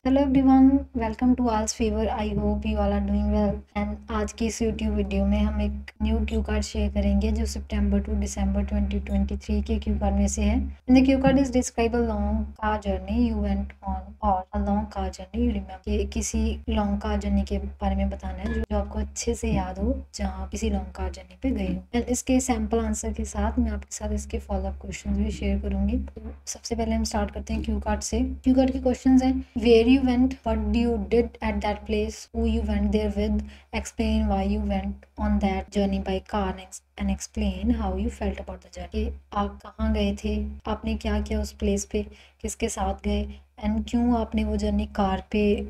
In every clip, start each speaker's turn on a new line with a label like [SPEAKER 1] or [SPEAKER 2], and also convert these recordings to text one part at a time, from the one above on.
[SPEAKER 1] Hello everyone, welcome to all's favour. I hope you all are doing well. And आज की इस YouTube video में हम एक न्यू क्यू कार्ड शेयर करेंगे जो सितंबर टू दिसंबर 2023 के क्यू कार्ड में से है। In the cue card is describe a long car journey you went on और a long car journey you remember. कि किसी लॉन्ग कार जर्नी के बारे में बताना है जो आपको अच्छे से याद हो, जहाँ किसी लॉन्ग कार जर्नी पे गए हो। एंड इसके सैम्पल आंसर के साथ मैं आपके साथ इसके फॉलोअप क्वेश्चन भी शेयर करूंगी। तो सबसे पहले हम स्टार्ट करते हैं क्यू कार्ड से। क्यू कार्ड के क्वेश्चन है: where you went, what you did at that place, who you went there with, explain why you went on that journey by car, and explain how you felt about the journey। आप कहाँ गए थे, आपने क्या किया उस place पे, किसके साथ गए, एंड क्यों आपने वो जर्नी कार के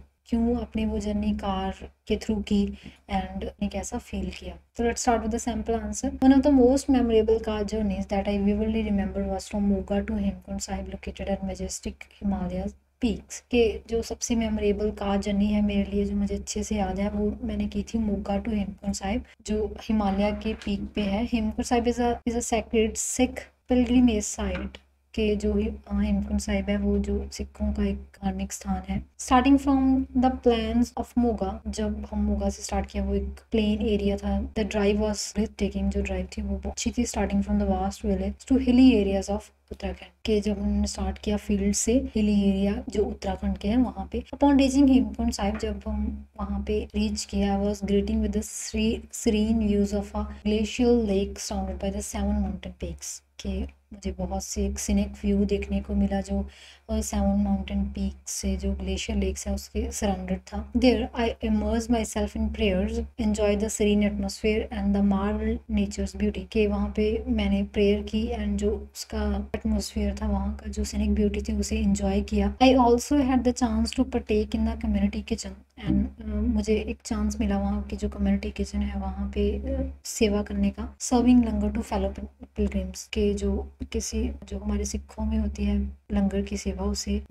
[SPEAKER 1] थ्रू की, एंड ने कैसा फील किया। So let's start with the sample answer. One of the most memorable car journeys that I vividly remember was from Moga to Hemkund Sahib, located at majestic Himalayas peaks. के जो सबसे memorable car journey है मेरे लिए, जो मुझे अच्छे से याद है, वो मैंने की थी मोगा टू हेमकुंड साहिब, जो हिमालय के पीक पे है। Hemkund Sahib is a sacred Sikh pilgrimage site. के जो हेमकुंड साहिब है वो जो सिखों का एक धार्मिक स्थान है। Starting from the plains of Moga, जब हम मोगा से स्टार्ट किया वो एक प्लेन एरिया था। The drive was breathtaking, जो ड्राइव थी वो बहुत अच्छी थी। Starting from the vast village to hilly areas of Uttarakhand. के जब हमने स्टार्ट किया फील्ड से, हिली एरिया जो उत्तराखंड के हैं वहाँ पे। अपॉन रीचिंग हेमकुंड साहिब, जब हम वहाँ पे रीच किया, was greeting with the serene views of a glacial lake surrounded by the 7 mountain peaks. के मुझे बहुत से एक सीनिक व्यू देखने को मिला जो 7 माउंटेन पीक से, जो ग्लेशियर लेक्स है उसके सराउंडेड था। There I immerse myself in prayers, enjoy the serene atmosphere and the marvel nature's beauty. के वहाँ पे मैंने प्रेयर की एंड जो उसका एटमोसफेयर था, वहाँ का जो सीनिक ब्यूटी थी, उसे एंजॉय किया। I also had the chance to partake in the community kitchen and मुझे एक चांस मिला वहाँ की जो कम्युनिटी किचन है वहाँ पे सेवा करने का। Serving langar to fellow pilgrims, के जो किसी जो हमारे सिखों में होती है लंगर की सेवा, उसे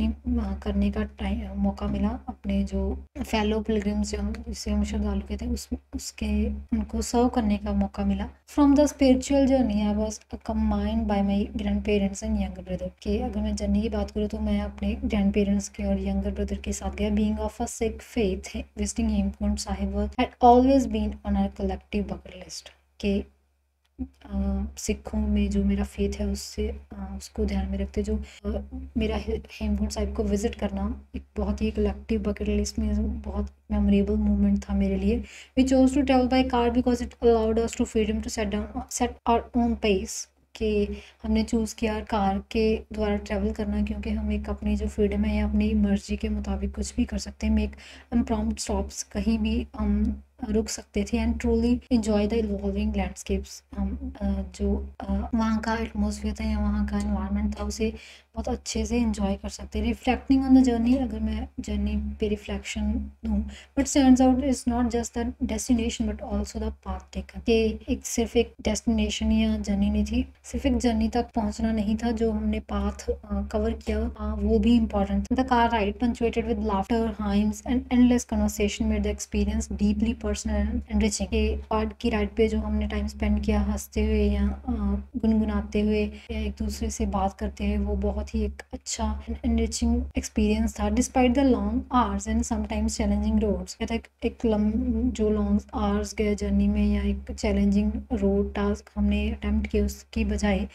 [SPEAKER 1] करने का टाइम मौका मिला। अपने जो फेलो पिलग्रिम्स जिसे हम श्रद्धालु कहते हैं उसके उनको सर्व करने का मौका मिला। From the spiritual journey I was combined bye my grand parents and younger brother. के अगर मैं जर्नी की बात करूँ तो मैं अपने ग्रैंड पेरेंट्स के और यंगर ब्रदर के साथ गया। Being of a Sikh faith, visiting Hemkund Sahib had always been on our collective bucket list. के सिखों में जो मेरा फेथ है उसको ध्यान में रखते जो मेरा हेमकुंड साहिब को विजिट करना एक बहुत ही कलेक्टिव बकेट लिस्ट में बहुत मेमोरेबल मोमेंट था मेरे लिए। We chose to travel by car because it allowed us to freedom to set our own pace. कि हमने चूज़ किया कार के द्वारा ट्रैवल करना, क्योंकि हम एक अपनी जो फ्रीडम है या अपनी मर्जी के मुताबिक कुछ भी कर सकते हैं। मेक अनप्रॉम्प्ट स्टॉप्स, कहीं भी हम रुक सकते थे and truly enjoy the evolving landscapes. हम जो वहाँ का एटमोसफियर था या वहाँ का एनवायरनमेंट था उसे बहुत अच्छे से इंजॉय कर सकते हैं। रिफ्लेक्टिंग ऑन द जर्नी, अगर मैं जर्नी पे रिफ्लेक्शन दूँ, but turns out is not just the destination but also the path taken. के एक सिर्फ एक डेस्टिनेशन या जर्नी नहीं थी, सिर्फ एक जर्नी तक पहुँचना नहीं था, जो हमने पाथ कवर किया वो भी इम्पॉर्टेंट था। The car ride punctuated with laughter, hymns and endless conversation made the experience deeply personal and enriching. Car की राइड पे जो हमने टाइम स्पेंड किया हंसते हुए या गुनगुनाते हुए या एक दूसरे से बात करते हुए, वो बहुत ही एक अच्छा एनरिचिंग एक्सपीरियंस था। Despite the long hours and sometimes challenging roads. कहता है एक जो लॉन्ग आवर्स गए जर्नी में या एक चैलेंजिंग रोड टास्क हमने अटेम्प्ट किया, उसकी बजाय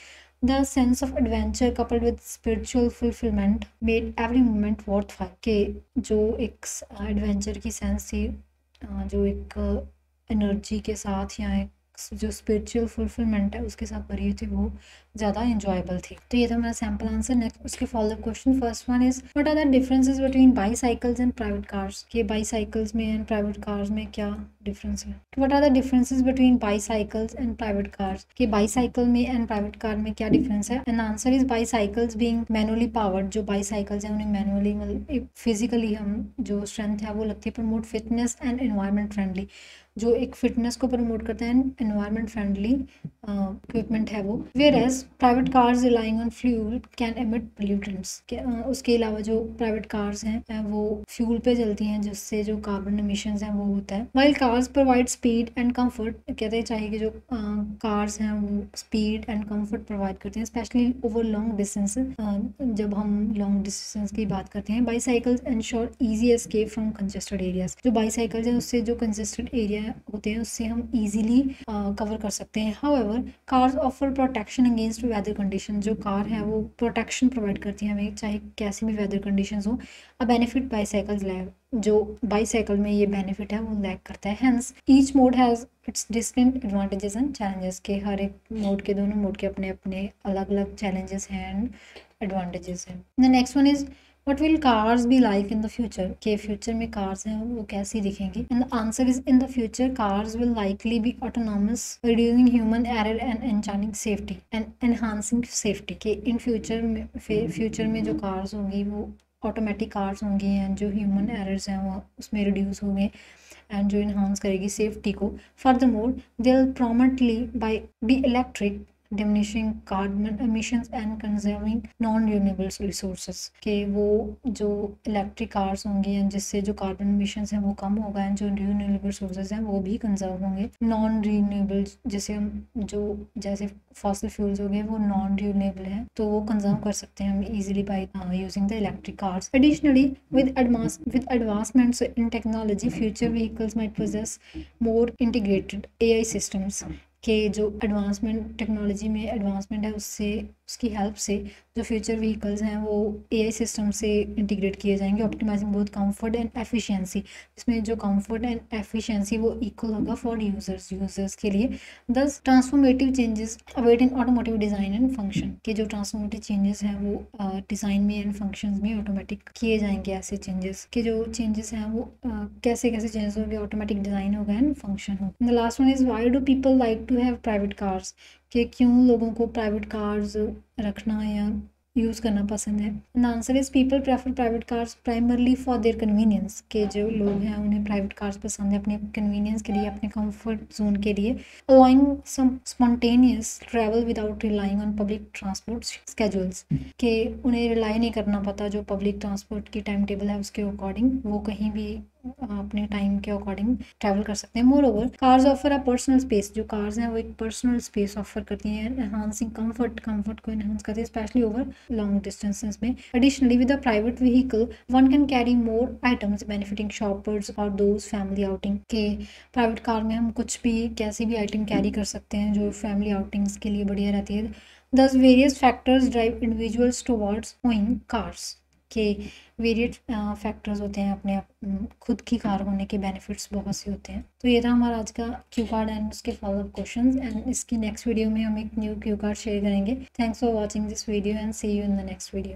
[SPEAKER 1] the sense of adventure coupled with spiritual fulfillment made every moment worthwhile। के जो एक एडवेंचर की सेंस थी, जो एक एनर्जी के साथ या एक जो स्पिरिचुअल फुलफिलमेंट है उसके साथ भरी हुई थी, वो ज़्यादा इंजॉयबल थी। तो ये था मेरा सैम्पल आंसर। नेक्स्ट उसके follow up question, first one is what are the differences between bicycles and private cars. के बाईसाइकिल्स में एंड प्राइवेट कार्स में क्या डिफरेंस है। What are the differences between bicycles and private cars. के bicycle में and private car में क्या difference है। And answer is bicycles being manually powered. जो बाईसाइकिल्स हैं उन्हें मैनुअली मतलब फिजिकली हम जो स्ट्रेंथ है वो लगती है। Promote fitness and environment friendly, जो एक फिटनेस को प्रमोट करता है, एनवायरमेंट फ्रेंडली इक्विपमेंट है वो। Whereas private cars relying on fuel can emit pollutants. उसके अलावा जो प्राइवेट कार्स हैं वो फ्यूल पे चलती हैं, जिससे जो कार्बन एमिशंस हैं वो होता है। While cars provide speed and comfort, कहते हैं चाहिए कि जो कार्स हैं वो स्पीड एंड कंफर्ट प्रोवाइड करती हैं, स्पेशली ओवर लॉन्ग डिस्टेंस। जब हम लॉन्ग डिस्टेंस की बात करते हैं, bicycles ensure easy escape from congested areas. जो बाईसाइकिल्स हैं उससे जो कंजेस्टेड एरिया होते हैं उससे हम इजीली कवर कर सकते हैं। However cars offer protection against weather condition. जो कार है वो प्रोटेक्शन प्रोवाइड करती है हमें, चाहे कैसी भी वेदर कंडीशंस हो। अ बेनिफिट बाईसाइकिल्स लैग, जो बाईसाइकिल में ये बेनिफिट है वो लैग करता है। Hence each mode has its distinct advantages and challenges, के हर एक मोड के, दोनों मोड के अपने अपने अलग अलग चैलेंजेस हैं एंड एडवांटेजेस हैं। The next one is What will cars be like in the future? के फ्यूचर में कार्स हैं वो कैसी दिखेंगी? And the answer is in the future cars will likely be autonomous, reducing human error and enhancing safety and enhancing safety। के in future में जो cars होंगी वो ऑटोमेटिक कार्स होंगी एंड जो ह्यूमन एरर्स हैं वो उसमें रिड्यूस होंगे एंड जो इन्हांस करेगी सेफ्टी को। Furthermore they will prominently be electric, diminishing carbon emissions and conserving non-renewable resources। के वो जो इलेक्ट्रिक कार्स होंगी एंड जिससे जो कार्बन emissions हैं वो कम होगा एंड जो रिन्यूएबल सोर्सेज हैं वो भी कंजर्व होंगे। नॉन रिन्यूएबल जैसे हम जो जैसे फॉसिल फ्यूल्स हो गए वो नॉन रिन्यूएबल हैं तो वो कंजर्व कर सकते हैं हम easily by using the electric cars. Additionally with advancements in technology future vehicles might possess more integrated AI systems. के जो एडवांसमेंट टेक्नोलॉजी में एडवांसमेंट है उससे उसकी हेल्प से जो फ्यूचर व्हीकल्स हैं वो AI सिस्टम से इंटीग्रेट किए जाएंगे, optimizing both comfort and efficiency. इसमें जो कंफर्ट एंड एफिशिएंसी वो इक्वल होगा फॉर यूजर्स के लिए। Thus transformative changes await in automotive design and function. के जो ट्रांसफॉर्मेटिव चेंजेस हैं वो डिज़ाइन में एंड फंक्शन में ऑटोमेटिक किए जाएंगे। ऐसे चेंजेस के जो चेंजेस हैं वो कैसे कैसे चेंजेस होंगे, ऑटोमेटिक डिज़ाइन होगा एंड फंक्शन होगा। The last one is why do people like to have private cars. कि क्यों लोगों को प्राइवेट कार्स रखना या यूज़ करना पसंद है। The answer is people prefer private cars primarily for their convenience. के जो लोग हैं उन्हें प्राइवेट कार्स पसंद है अपने कन्वीनियंस के लिए, अपने कंफर्ट जोन के लिए। Allowing some spontaneous travel without relying on public transport schedules. के उन्हें रिलाई नहीं करना पता जो पब्लिक ट्रांसपोर्ट की टाइम टेबल है उसके अकॉर्डिंग, वो कहीं भी अपने टाइम के अकॉर्डिंग ट्रैवल कर सकते हैं। More over cars offer a personal space. जो कार्स हैं वो एक पर्सनल स्पेस ऑफर करती हैं, एनहांसिंग कंफर्ट को एनहांस करती है स्पेशली ओवर लॉन्ग डिस्टेंसेस में। Additionally with a private vehicle one can carry more items benefiting shoppers और दोज फैमिली आउटिंग। के प्राइवेट कार में हम कुछ भी कैसी भी आइटम कैरी कर सकते हैं जो फैमिली आउटिंग्स के लिए बढ़िया रहती है। दस various factors drive individuals towards owing cars. के वेरिएट फैक्टर्स होते हैं अपने खुद की कार होने के बेनिफिट्स बहुत से होते हैं। तो ये था हमारा आज का क्यू कार्ड एंड उसके फॉलोअप क्वेश्चंस एंड इसकी नेक्स्ट वीडियो में हम एक न्यू क्यू कार्ड शेयर करेंगे। Thanks for watching this video and see you in the next video.